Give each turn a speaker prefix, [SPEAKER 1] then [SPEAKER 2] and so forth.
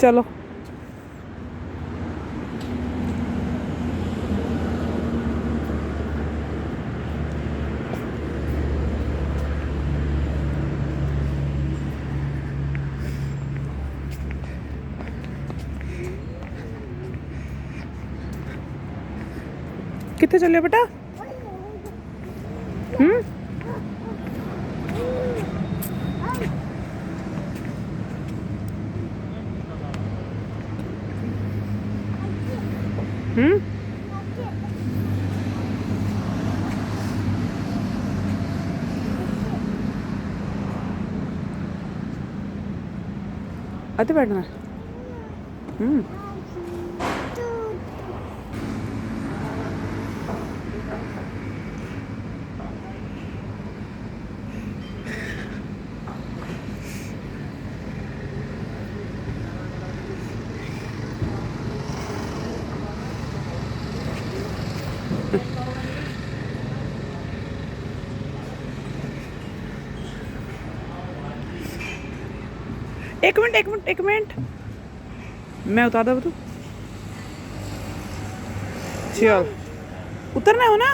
[SPEAKER 1] चलो कितने चले बेटा? हम्म हम्म आते बैठना। एक मिनट एक मिनट एक मिनट, मैं उतार दूँ तू। चल उतरना हो ना।